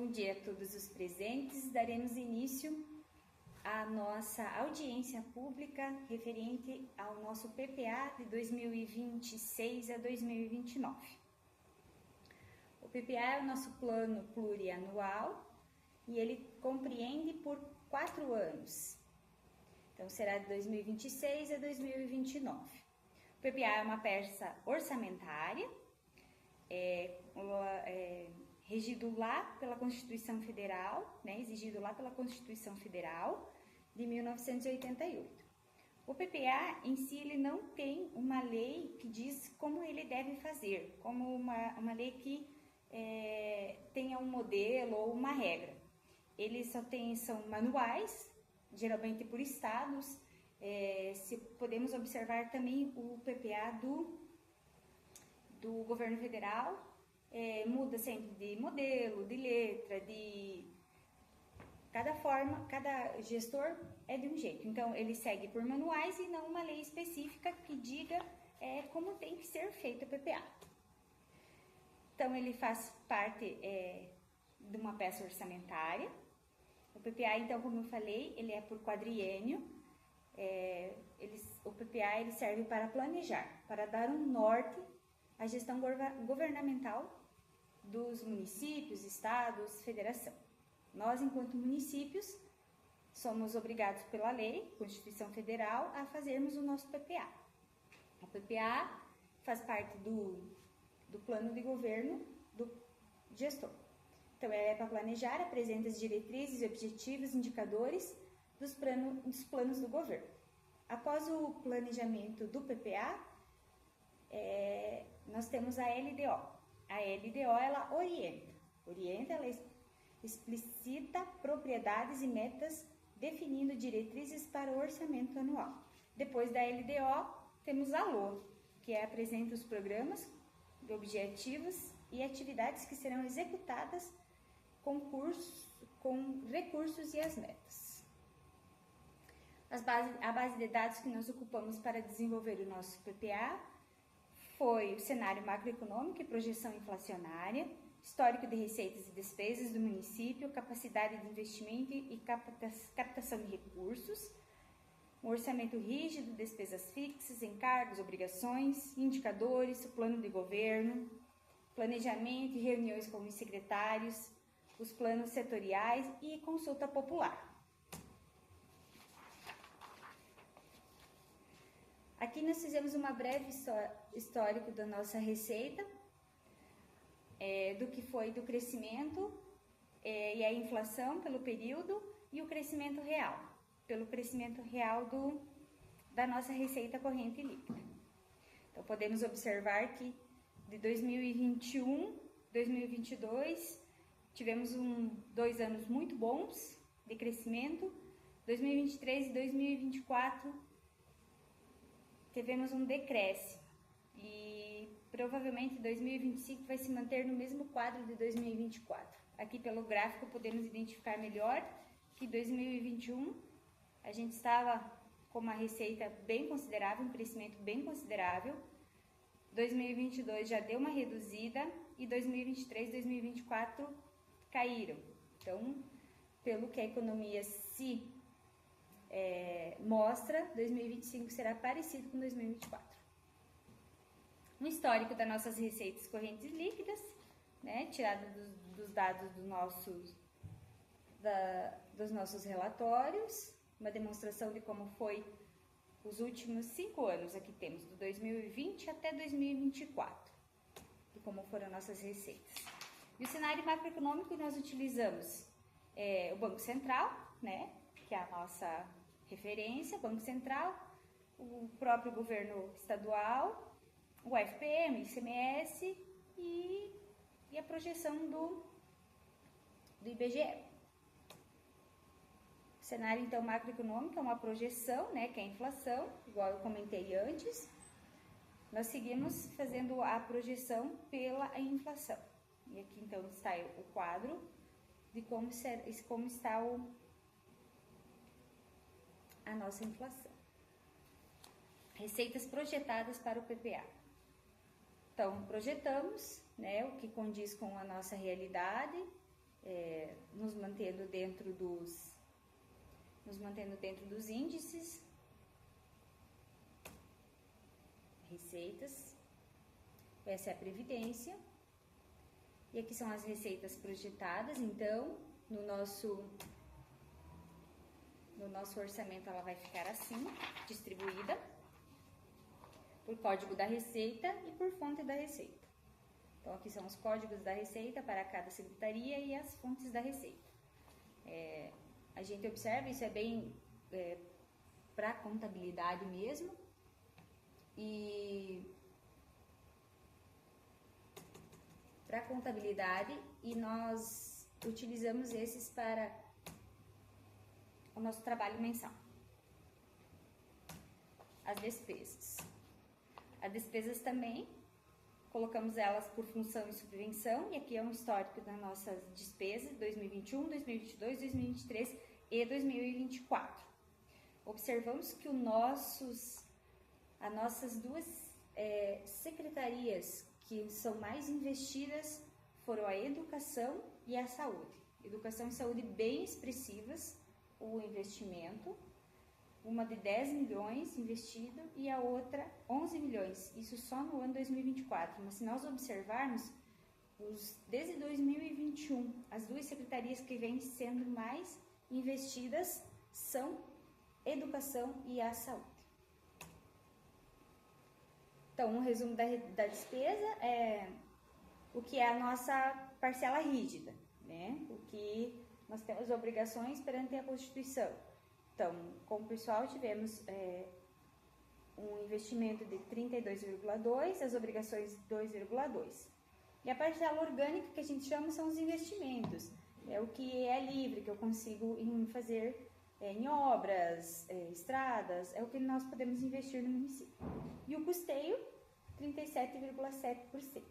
Bom dia a todos os presentes. Daremos início à nossa audiência pública referente ao nosso PPA de 2026 a 2029. O PPA é o nosso plano plurianual e ele compreende por 4 anos. Então, será de 2026 a 2029. O PPA é uma peça orçamentária, regido lá pela Constituição Federal, exigido lá pela Constituição Federal de 1988. O PPA em si ele não tem uma lei que diz como ele deve fazer, como uma lei que tenha um modelo ou uma regra. Eles são manuais, geralmente por estados. Se podemos observar também o PPA do governo federal, muda sempre de modelo, de letra, de cada forma, cada gestor é de um jeito. Então, ele segue por manuais e não uma lei específica que diga como tem que ser feito o PPA. Então, ele faz parte de uma peça orçamentária. O PPA, então, como eu falei, ele é por quadriênio. O PPA ele serve para planejar, para dar um norte à gestão governamental dos municípios, estados, federação. Nós, enquanto municípios, somos obrigados pela lei, Constituição Federal, a fazermos o nosso PPA. O PPA faz parte do plano de governo do gestor. Então, ele é para planejar, apresenta as diretrizes, objetivos, indicadores dos planos do governo. Após o planejamento do PPA, nós temos a LDO. A LDO, ela orienta, ela explicita propriedades e metas, definindo diretrizes para o orçamento anual. Depois da LDO, temos a LOA, que apresenta os programas, objetivos e atividades que serão executadas com recursos e as metas. A base de dados que nós ocupamos para desenvolver o nosso PPA foi o cenário macroeconômico e projeção inflacionária, histórico de receitas e despesas do município, capacidade de investimento e captação de recursos, um orçamento rígido, despesas fixas, encargos, obrigações, indicadores, o plano de governo, planejamento e reuniões com os secretários, os planos setoriais e consulta popular. Aqui nós fizemos uma breve histórico da nossa receita, do que foi do crescimento e a inflação pelo período e o crescimento real, pelo crescimento real da nossa receita corrente líquida. Então, podemos observar que de 2021, 2022, tivemos 2 anos muito bons de crescimento. 2023 e 2024 tivemos um decréscimo e provavelmente 2025 vai se manter no mesmo quadro de 2024. Aqui pelo gráfico podemos identificar melhor que 2021 a gente estava com uma receita bem considerável, um crescimento bem considerável. 2022 já deu uma reduzida e 2023 e 2024 caíram. Então, pelo que a economia se mostra, 2025 será parecido com 2024. Um histórico das nossas receitas correntes líquidas, tirado dos dados dos nossos relatórios, uma demonstração de como foi os últimos 5 anos, aqui temos, do 2020 até 2024, de como foram nossas receitas. E o cenário macroeconômico nós utilizamos o Banco Central, que é a nossa referência, Banco Central, o próprio governo estadual, o FPM, ICMS e a projeção do IBGE. O cenário, então, macroeconômico é uma projeção, que é a inflação, igual eu comentei antes. Nós seguimos fazendo a projeção pela inflação. E aqui, então, está o quadro de como está a nossa inflação. Receitas projetadas para o PPA. Então, projetamos, o que condiz com a nossa realidade, nos mantendo dentro dos índices, receitas, essa é a previdência, e aqui são as receitas projetadas. Então, no nosso orçamento ela vai ficar assim, distribuída por código da receita e por fonte da receita. Então, aqui são os códigos da receita para cada secretaria e as fontes da receita. A gente observa, isso é bem para contabilidade mesmo, e para contabilidade, e nós utilizamos esses para o nosso trabalho mensal. As despesas. As despesas também, colocamos elas por função e subvenção, e aqui é um histórico das nossas despesas, 2021, 2022, 2023 e 2024. Observamos que as nossas duas secretarias que são mais investidas foram a educação e a saúde. Educação e saúde bem expressivas, o investimento, uma de 10 milhões investido e a outra 11 milhões, isso só no ano 2024. Mas se nós observarmos, desde 2021, as duas secretarias que vêm sendo mais investidas são educação e a saúde. Então, um resumo da despesa é o que é a nossa parcela rígida, né? O que nós temos obrigações perante a Constituição. Então, como pessoal, tivemos um investimento de 32,2, as obrigações 2,2. E a parcela orgânica, que a gente chama, são os investimentos. É o que é livre, que eu consigo fazer em obras, estradas, é o que nós podemos investir no município. E o custeio, 37,7%.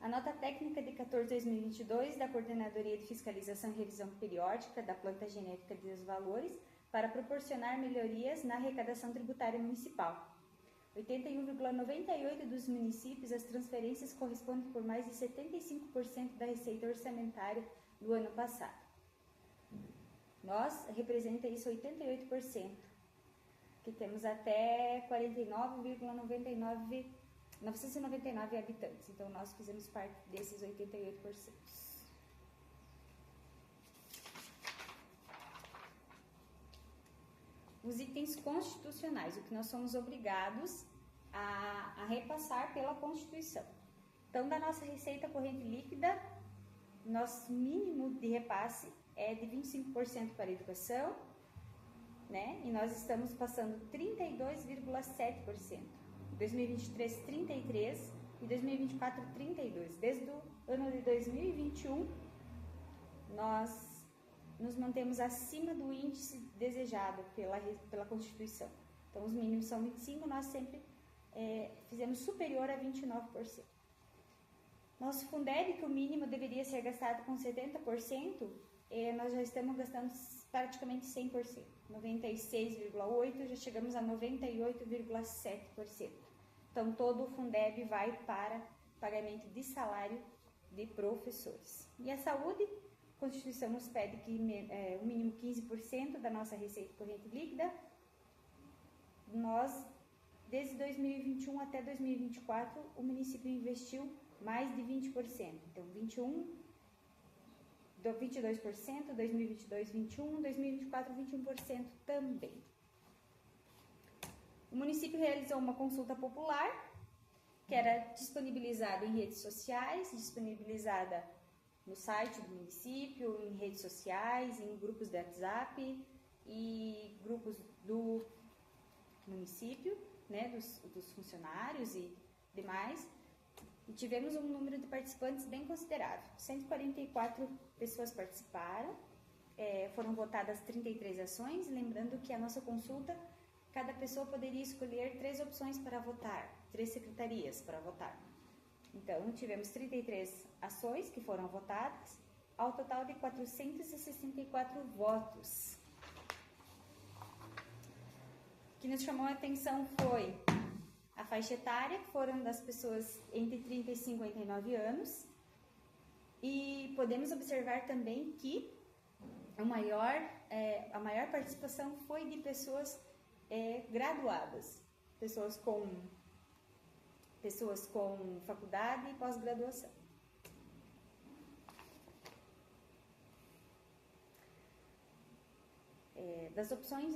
A nota técnica de 14/2022 da Coordenadoria de Fiscalização e Revisão Periódica da Planta Genética dos Valores para proporcionar melhorias na arrecadação tributária municipal. 81,98% dos municípios, as transferências correspondem por mais de 75% da receita orçamentária do ano passado. Nós representa isso 88%, que temos até 999 habitantes. Então, nós fizemos parte desses 88%. Os itens constitucionais, o que nós somos obrigados a repassar pela Constituição. Então, da nossa receita corrente líquida, nosso mínimo de repasse é de 25% para a educação, né? E nós estamos passando 32,7%. 2023, 33% e 2024, 32%. Desde o ano de 2021, nós nos mantemos acima do índice desejado pela Constituição. Então, os mínimos são 25%, nós sempre fizemos superior a 29%. Nosso Fundeb, que o mínimo deveria ser gastado com 70%, nós já estamos gastando praticamente 100%. 96,8%, já chegamos a 98,7%. Então, todo o Fundeb vai para pagamento de salário de professores. E a saúde, a Constituição nos pede que o mínimo 15% da nossa receita corrente líquida. Nós, desde 2021 até 2024, o município investiu mais de 20%. Então, 22%, 2022, 21%, 2024, 21% também. O município realizou uma consulta popular, que era disponibilizada em redes sociais, disponibilizada no site do município, em redes sociais, em grupos de WhatsApp e grupos do município, né, dos funcionários e demais. E tivemos um número de participantes bem considerável. 144 pessoas participaram, foram votadas 33 ações. Lembrando que a nossa consulta, cada pessoa poderia escolher 3 opções para votar, 3 secretarias para votar. Então, tivemos 33 ações que foram votadas, ao total de 464 votos. O que nos chamou a atenção foi a faixa etária, que foram das pessoas entre 30 e 59 anos, E podemos observar também que a maior participação foi de pessoas graduadas, pessoas com faculdade e pós-graduação. Das opções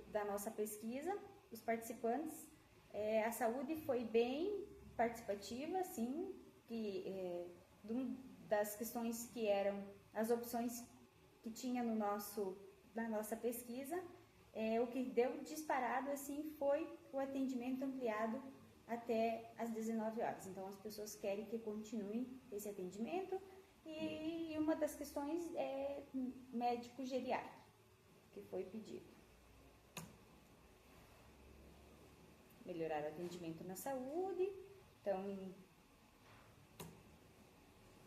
da nossa pesquisa, os participantes, a saúde foi bem participativa, sim, das questões que eram as opções que tinha na nossa pesquisa, o que deu disparado assim foi o atendimento ampliado até às 19 horas. Então, as pessoas querem que continue esse atendimento e uma das questões é médico geriátrico, que foi pedido. Melhorar o atendimento na saúde. Então,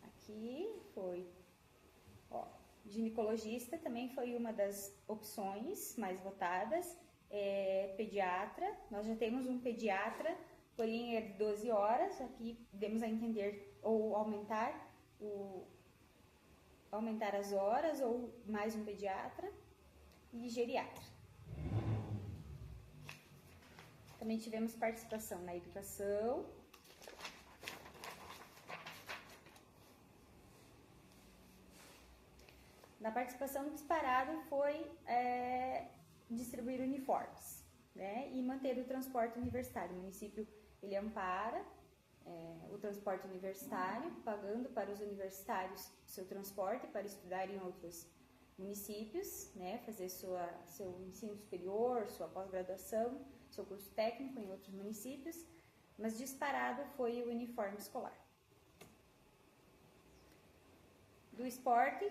aqui foi, ginecologista também foi uma das opções mais votadas. Pediatra, nós já temos um pediatra, porém é de 12 horas, aqui demos a entender ou aumentar as horas ou mais um pediatra e geriatra. Também tivemos participação na educação. Na participação disparado foi distribuir uniformes, né, e manter o transporte universitário. O município ele ampara o transporte universitário, pagando para os universitários seu transporte para estudar em outros municípios, né, fazer seu ensino superior, sua pós-graduação, seu curso técnico em outros municípios, mas disparado foi o uniforme escolar. Do esporte,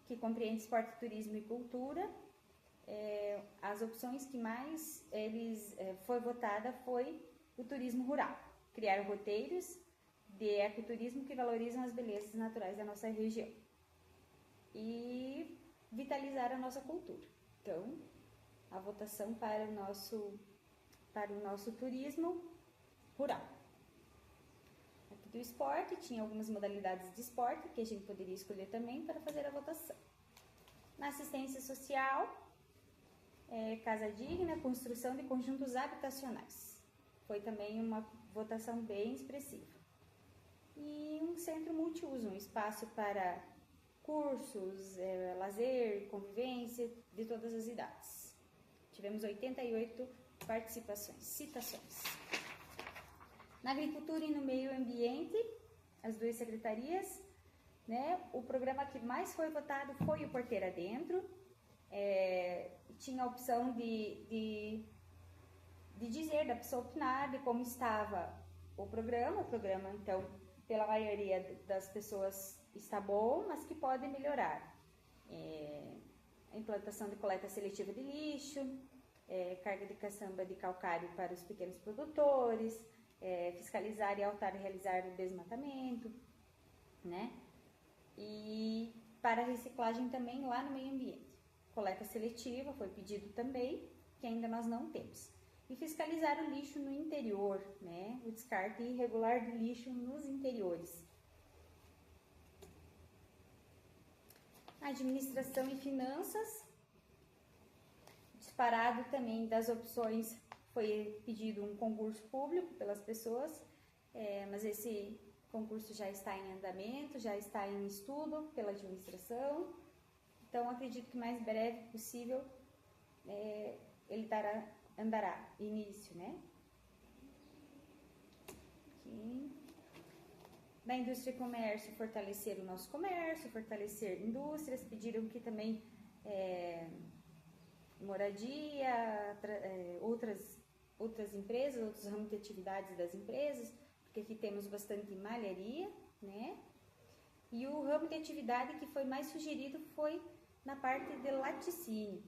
que compreende esporte, turismo e cultura, as opções que mais foi votada foi o turismo rural. Criar roteiros de ecoturismo que valorizam as belezas naturais da nossa região e vitalizar a nossa cultura. Então, a votação para o nosso turismo rural. Aqui do esporte, tinha algumas modalidades de esporte que a gente poderia escolher também para fazer a votação. Na assistência social, casa digna, construção de conjuntos habitacionais. Foi também uma votação bem expressiva. E um centro multiuso, um espaço para cursos, lazer, convivência de todas as idades. Tivemos 88 citações. Na agricultura e no meio ambiente, as duas secretarias, né, o programa que mais foi votado foi o Porteira Dentro. Tinha a opção de dizer, da pessoa opinar de como estava o programa. Então, pela maioria das pessoas está bom, mas que pode melhorar. A implantação de coleta seletiva de lixo, carga de caçamba de calcário para os pequenos produtores, fiscalizar e autar e realizar o desmatamento, né? E para reciclagem também lá no meio ambiente. Coleta seletiva foi pedido também, que ainda nós não temos. E fiscalizar o lixo no interior, né? O descarte irregular de lixo nos interiores. Administração e finanças. Disparado também das opções, foi pedido um concurso público pelas pessoas, mas esse concurso já está em andamento, já está em estudo pela administração. Então, acredito que mais breve possível ele andará início, né? Aqui. Na indústria e comércio, fortalecer o nosso comércio, fortalecer indústrias, pediram que também moradia, outras empresas, outros ramos de atividades das empresas, porque aqui temos bastante malharia, né? E o ramo de atividade que foi mais sugerido foi na parte de laticínio,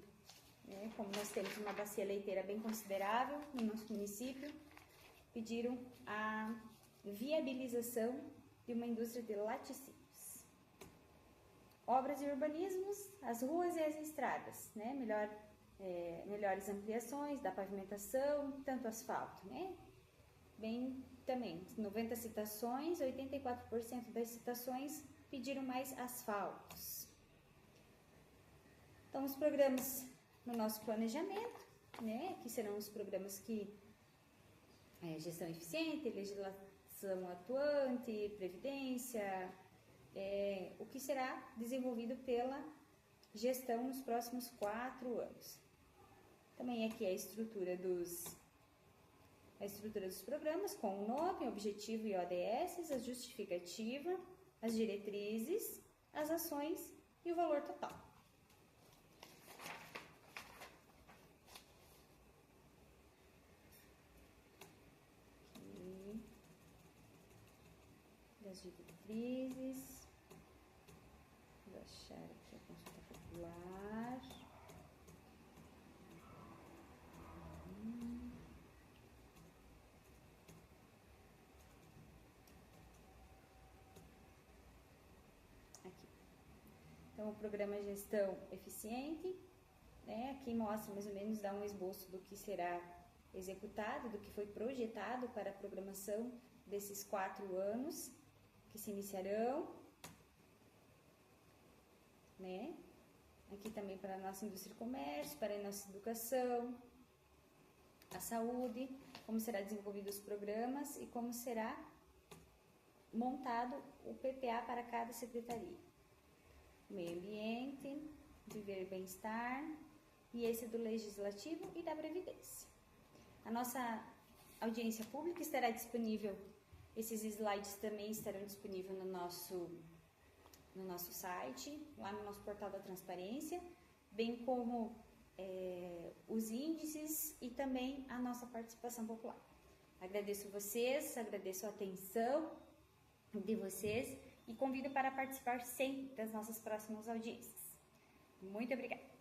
né? Como nós temos uma bacia leiteira bem considerável no nosso município, pediram a viabilização de uma indústria de laticínios. Obras e urbanismos, as ruas e as estradas, né? Melhores ampliações da pavimentação, tanto asfalto, né? Bem, também, 90 citações, 84% das citações pediram mais asfaltos. Então, os programas no nosso planejamento, né, que serão os programas que gestão eficiente, legislação atuante, previdência, o que será desenvolvido pela gestão nos próximos 4 anos. Também aqui a estrutura dos programas, com o nome, objetivo e ODS, a justificativa, as diretrizes, as ações e o valor total. Aqui, das diretrizes, vou achar aqui a consulta popular. Então, o programa Gestão Eficiente, né, aqui mostra mais ou menos, dá um esboço do que será executado, do que foi projetado para a programação desses 4 anos que se iniciarão, né? Aqui também para a nossa indústria e comércio, para a nossa educação, a saúde, como será desenvolvido os programas e como será montado o PPA para cada secretaria. Meio ambiente, viver e bem-estar, e esse do legislativo e da previdência. A nossa audiência pública estará disponível, esses slides também estarão disponíveis no nosso site, lá no nosso portal da transparência, bem como os índices e também a nossa participação popular. Agradeço vocês, agradeço a atenção de vocês, e convido para participar sempre das nossas próximas audiências. Muito obrigada!